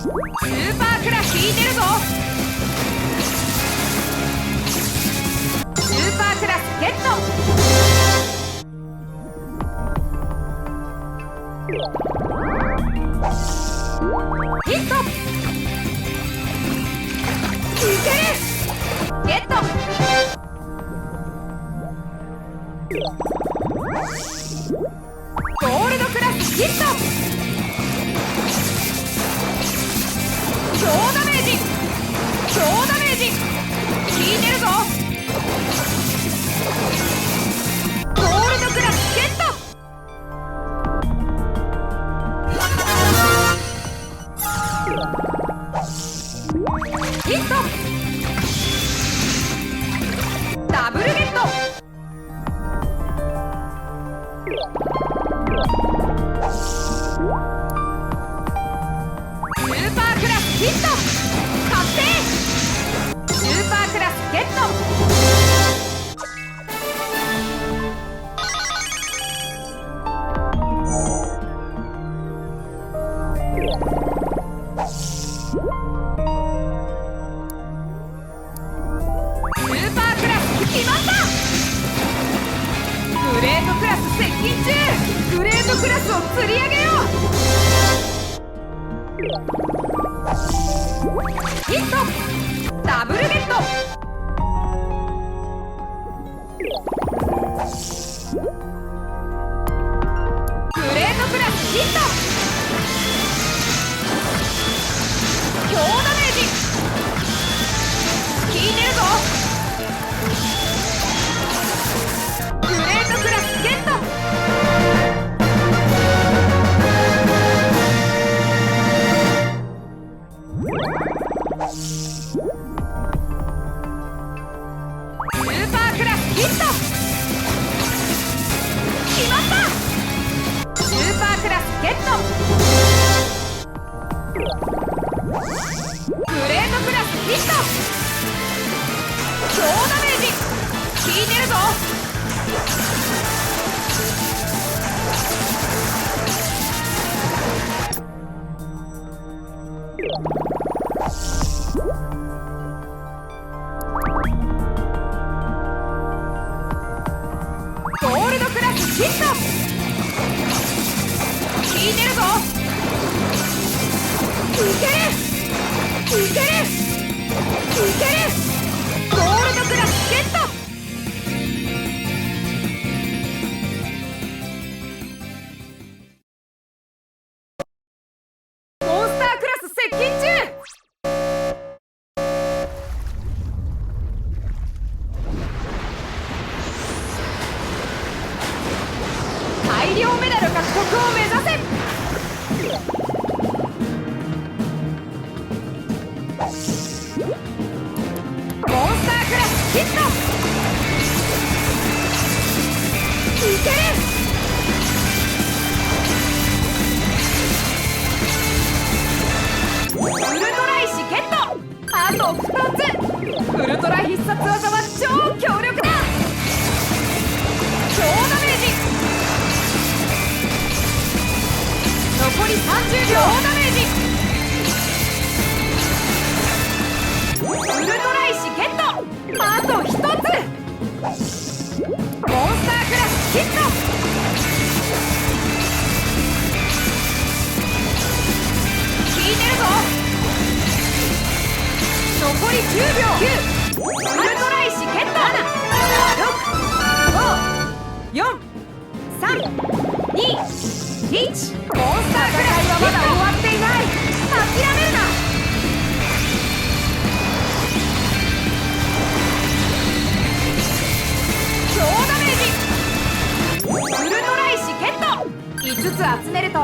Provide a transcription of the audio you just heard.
スーパークラス引いてるぞ。スーパークラスゲット。ヒット。いける。ゲット。ゴールドクラスヒット。超ダメージ。超ダメージ効いてるぞ。ゴールドクラスゲット。ヒット。ダブルゲット。スーパークラスヒット確定。スーパークラスゲット。決まった。グレートクラス接近中。グレートクラスを釣り上げよう。ヒット。ダブルゲット。グレートクラスヒット。強ダメージ効いてるぞ。グレートクラスゲット。スーパークラスヒット決まった。スーパークラスゲット。グレートクラスヒット。超ダメージ効いてるぞ。ゴールドクラスヒット効いてるぞ。いける。いける。いける。ゴールドクラスゲット。モンスタークラス接近中。大量メダル獲得を目指せ。モンスタークラスヒットいける。ウルトラ石ゲット。あと2つ。ウルトラ必殺技は超強力だ。超ダメージ。残り30秒。超ダメージ。ウルトラ石ゲット。あと1つ。モンスタークラスヒット効いてるぞ。残り10秒。9。ウルトラ石ゲット。7、6、5、4、3、2、1。モンスタークラスはまだ終わっていない。諦めるな。超ダメージ。ウルトラ石ゲット。5つ集めると